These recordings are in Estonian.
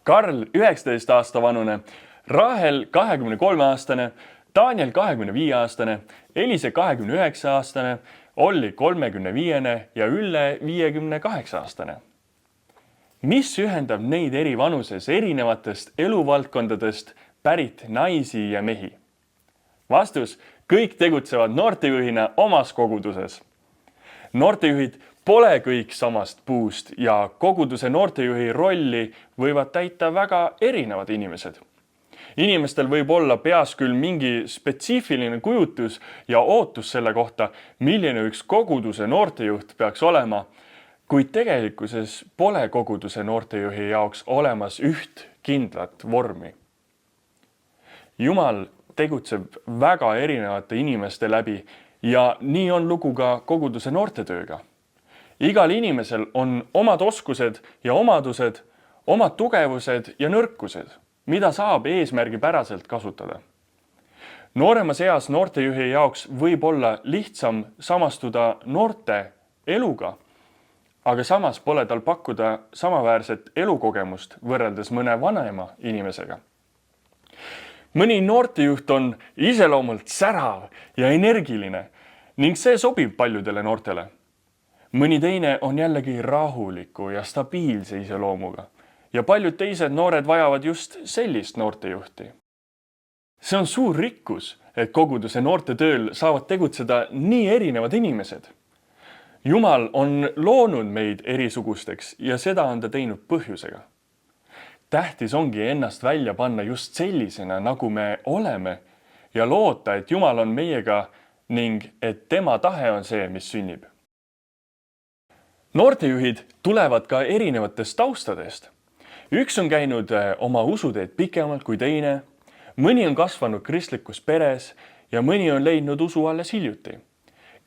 Karl 19 aasta vanune, Rahel 23-aastane, Daniel 25-aastane, Elise 29-aastane, Olli 35 ja Ülle 58-aastane. Mis ühendab neid eri vanuses erinevatest eluvaldkondadest pärit naisi ja mehi? Vastus, kõik tegutsevad noortejuhina omas koguduses. Noortejuhid pole kõik samast puust ja koguduse noortejuhi rolli võivad täita väga erinevad inimesed. Inimestel võib olla peas küll mingi spetsiifiline kujutus ja ootus selle kohta, milline üks koguduse noortejuht peaks olema, kuid tegelikkuses pole koguduse noortejuhi jaoks olemas üht kindlat vormi. Jumal tegutseb väga erinevate inimeste läbi ja nii on lugu ka koguduse noortetööga. Igal inimesel on omad oskused ja omadused, omad tugevused ja nõrkused, mida saab eesmärgipäraselt kasutada. Nooremas eas noortejuhi jaoks võib olla lihtsam samastuda noorte eluga, aga samas pole tal pakkuda samaväärset elukogemust võrreldes mõne vanema inimesega. Mõni noortejuht on iseloomult särav ja energiline ning see sobib paljudele noortele. Mõni teine on jällegi rahuliku ja stabiilse iseloomuga ja paljud teised noored vajavad just sellist noortejuhti. See on suur rikkus, et koguduse noortetööl saavad tegutseda nii erinevad inimesed. Jumal on loonud meid erisugusteks ja seda on ta teinud põhjusega. Tähtis ongi ennast välja panna just sellisena, nagu me oleme ja loota, et Jumal on meiega ning et tema tahe on see, mis sünnib. Noortejuhid tulevad ka erinevatest taustadest. Üks on käinud oma usuteed pikemalt kui teine, mõni on kasvanud kristlikus peres ja mõni on leidnud usu alles hiljuti.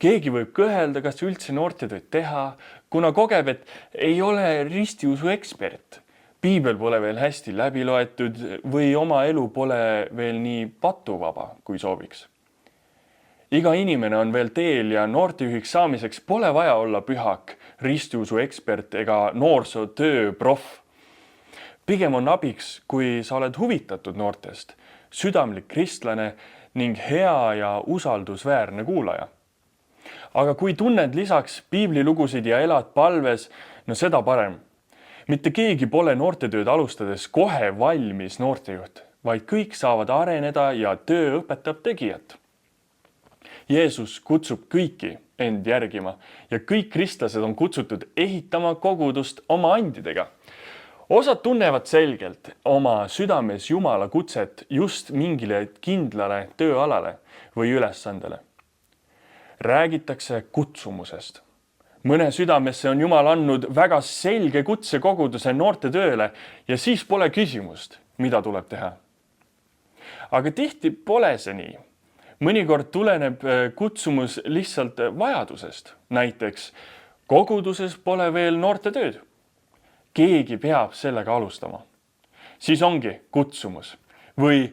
Keegi võib kõhelda, kas üldse noortetööd teha, kuna kogeb, et ei ole ristiusu ekspert. Piibel pole veel hästi läbi loetud või oma elu pole veel nii patuvaba, kui sooviks. Iga inimene on veel teel ja noortejuhiks saamiseks pole vaja olla pühak, ristiusu ekspert ega noorsootöö proff. Pigem on abiks, kui sa oled huvitatud noortest, südamlik kristlane ning hea ja usaldusväärne kuulaja. Aga kui tunned lisaks piiblilugusid ja elad palves, no seda parem. Mitte keegi pole noortetööd alustades kohe valmis noortejuht, vaid kõik saavad areneda ja töö õpetab tegijat. Jeesus kutsub kõiki end järgima ja kõik kristlased on kutsutud ehitama kogudust oma andidega. Osad tunnevad selgelt oma südames Jumala kutset just mingile kindlale tööalale või ülesandele. Räägitakse kutsumusest. Mõne südamesse on Jumal andnud väga selge kutse koguduse noortetööle ja siis pole küsimust, mida tuleb teha. Aga tihti pole see nii. Mõnikord tuleneb kutsumus lihtsalt vajadusest. Näiteks koguduses pole veel noortetööd. Keegi peab sellega alustama. Siis ongi kutsumus. Või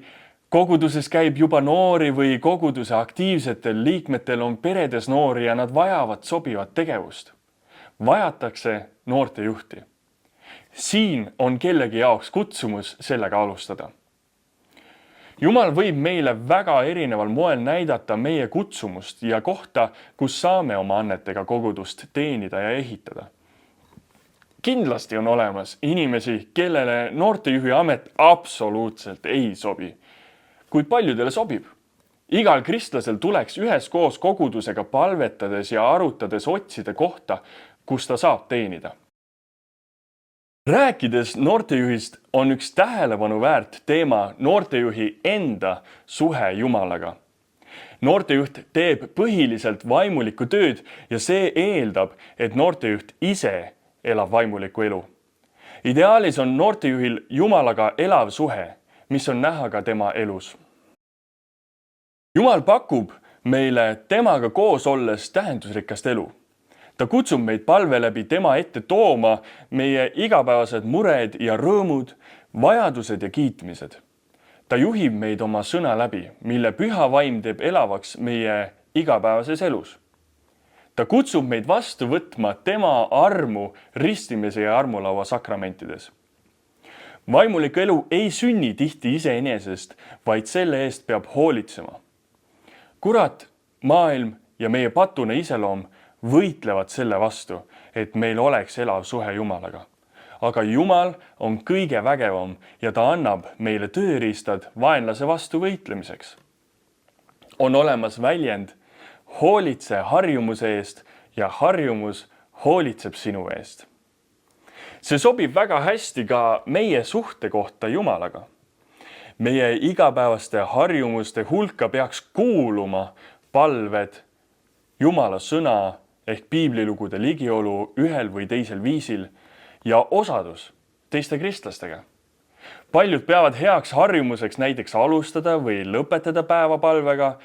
koguduses käib juba noori või koguduse aktiivsetel liikmetel on peredes noori ja nad vajavad sobivat tegevust. Vajatakse noortejuhti. Siin on kellegi jaoks kutsumus sellega alustada. Jumal võib meile väga erineval moel näidata meie kutsumust ja kohta, kus saame oma annetega kogudust teenida ja ehitada. Kindlasti on olemas inimesi, kellele noortejuhi amet absoluutselt ei sobi, kuid paljudele sobib. Igal kristlasel tuleks üheskoos kogudusega palvetades ja arutades otsida kohta, kus ta saab teenida. Rääkides noortejuhist on üks tähelepanu väärt teema noortejuhi enda suhe Jumalaga. Noortejuht teeb põhiliselt vaimulikku tööd ja see eeldab, et noortejuht ise elab vaimulikku elu. Ideaalis on noortejuhil Jumalaga elav suhe, mis on näha ka tema elus. Jumal pakub meile temaga koos olles tähendusrikast elu. Ta kutsub meid palve läbi tema ette tooma meie igapäevased mured ja rõõmud, vajadused ja kiitmised. Ta juhib meid oma sõna läbi, mille püha vaim teeb elavaks meie igapäevases elus. Ta kutsub meid vastu võtma tema armu ristimise ja armulaua sakramentides. Vaimulik elu ei sünni tihti iseenesest, vaid selle eest peab hoolitsema. Kurat, maailm ja meie patune iseloom võitlevad selle vastu, et meil oleks elav suhe Jumalaga. Aga Jumal on kõige vägevam ja ta annab meile tööriistad vaenlase vastu võitlemiseks. On olemas väljend, hoolitse harjumuse eest ja harjumus hoolitseb sinu eest. See sobib väga hästi ka meie suhte kohta Jumalaga. Meie igapäevaste harjumuste hulka peaks kuuluma palved, Jumala sõna ehk piiblilugude ligiolu ühel või teisel viisil ja osadus teiste kristlastega. Paljud peavad heaks harjumuseks näiteks alustada või lõpetada päeva palvega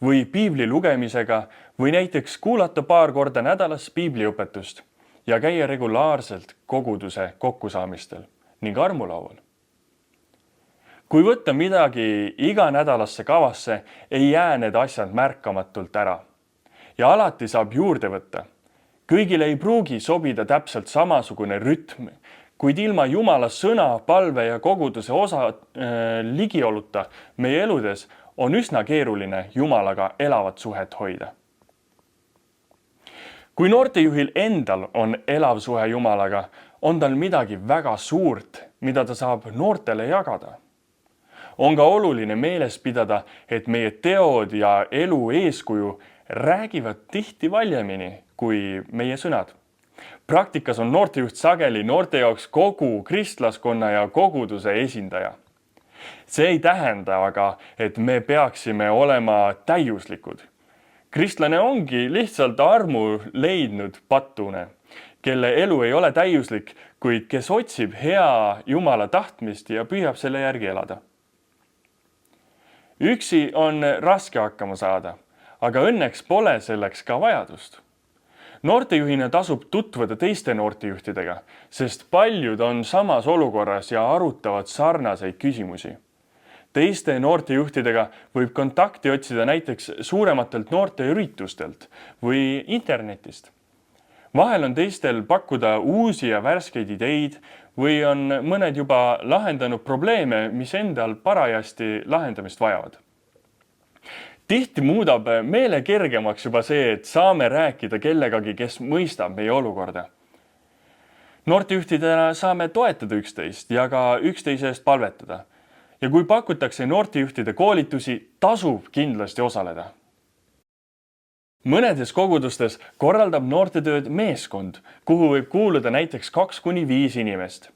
või piibli lugemisega või näiteks kuulata paar korda nädalas piibliõpetust ja käia regulaarselt koguduse kokkusaamistel ning armulaual. Kui võtta midagi iganädalasse kavasse, ei jää need asjad märkamatult ära. Ja alati saab juurde võtta. Kõigile ei pruugi sobida täpselt samasugune rütm, kuid ilma Jumala sõna, palve ja koguduse ligioluta meie eludes on üsna keeruline Jumalaga elavat suhet hoida. Kui noortejuhil endal on elav suhe Jumalaga, on tal midagi väga suurt, mida ta saab noortele jagada. On ka oluline meeles pidada, et meie teod ja elu eeskuju räägivad tihti valjemini kui meie sõnad. Praktikas on noortejuht sageli noorte jaoks kogu kristlaskonna ja koguduse esindaja. See ei tähenda aga, et me peaksime olema täiuslikud. Kristlane ongi lihtsalt armu leidnud patune, kelle elu ei ole täiuslik, kuid kes otsib hea Jumala tahtmist ja püüab selle järgi elada. Üksi on raske hakkama saada, aga õnneks pole selleks ka vajadust. Noortejuhina tasub tutvuda teiste noortejuhtidega, sest paljud on samas olukorras ja arutavad sarnaseid küsimusi. Teiste noortejuhtidega võib kontakti otsida näiteks suurematelt noorteüritustelt või internetist. Vahel on teistel pakkuda uusi ja värskeid ideid või on mõned juba lahendanud probleeme, mis endal parajasti lahendamist vajavad. Tihti muudab meele kergemaks juba see, et saame rääkida kellegagi, kes mõistab meie olukorda. Noortejuhtidena saame toetada üksteist ja ka üksteise eest palvetada. Ja kui pakutakse noortejuhtide koolitusi, tasub kindlasti osaleda. Mõnedes kogudustes korraldab noortetööd meeskond, kuhu võib kuuluda näiteks 2–5 inimest.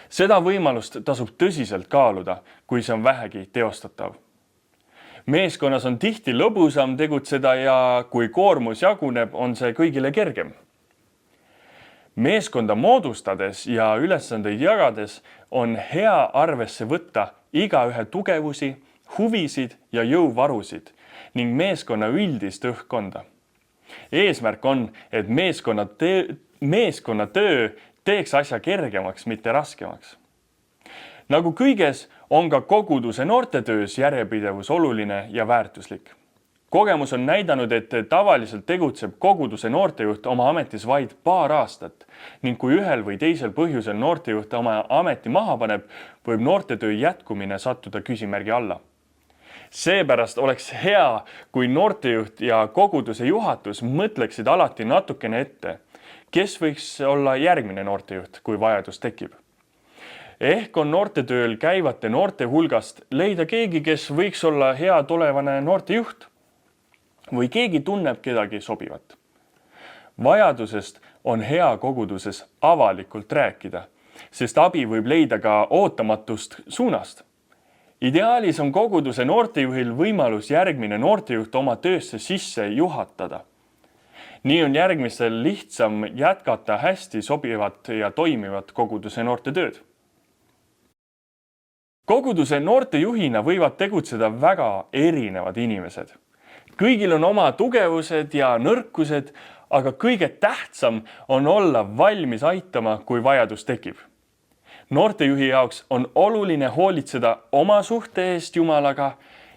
Seda võimalust tasub tõsiselt kaaluda, kui see on vähegi teostatav. Meeskonnas on tihti lõbusam tegutseda ja kui koormus jaguneb, on see kõigile kergem. Meeskonda moodustades ja ülesandeid jagades on hea arvesse võtta igaühe tugevusi, huvisid ja jõuvarusid ning meeskonna üldist õhkkonda. Eesmärk on, et meeskonna töö teeks asja kergemaks, mitte raskemaks. Nagu kõiges on ka koguduse noortetöös järjepidevus oluline ja väärtuslik. Kogemus on näidanud, et tavaliselt tegutseb koguduse noortejuht oma ametis vaid paar aastat ning kui ühel või teisel põhjusel noortejuht oma ameti maha paneb, võib noortetöö jätkumine sattuda küsimärgi alla. Seepärast oleks hea, kui noortejuht ja koguduse juhatus mõtleksid alati natukene ette, kes võiks olla järgmine noortejuht, kui vajadus tekib. Ehk on noortetööl käivate noorte hulgast leida keegi, kes võiks olla hea tulevane noortejuht või keegi tunneb kedagi sobivat. Vajadusest on hea koguduses avalikult rääkida, sest abi võib leida ka ootamatust suunast. Ideaalis on koguduse noortejuhil võimalus järgmine noortejuht oma töösse sisse juhatada. Nii on järgmisel lihtsam jätkata hästi sobivat ja toimivat koguduse noortetööd. Koguduse noortejuhina võivad tegutseda väga erinevad inimesed. Kõigil on oma tugevused ja nõrkused, aga kõige tähtsam on olla valmis aitama, kui vajadus tekib. Noortejuhi jaoks on oluline hoolitseda oma suhte eest Jumalaga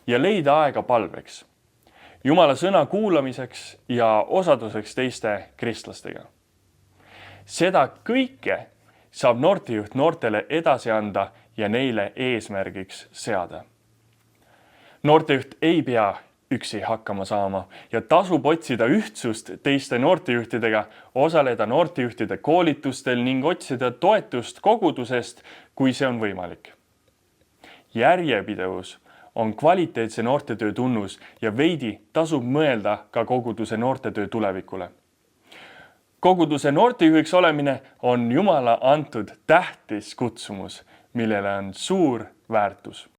ja leida aega palveks, Jumala sõna kuulamiseks ja osaduseks teiste kristlastega. Seda kõike saab noortejuht noortele edasi anda ja neile eesmärgiks seada. Noortejuht ei pea üksi hakkama saama ja tasub otsida ühtsust teiste noortejuhtidega, osaleda noortejuhtide koolitustel ning otsida toetust kogudusest, kui see on võimalik. Järjepidevus on kvaliteetse noortetöö tunnus ja veidi tasub mõelda ka koguduse noortetöö tulevikule. Koguduse noortejuhiks olemine on Jumala antud tähtis kutsumus, millele on suur väärtus.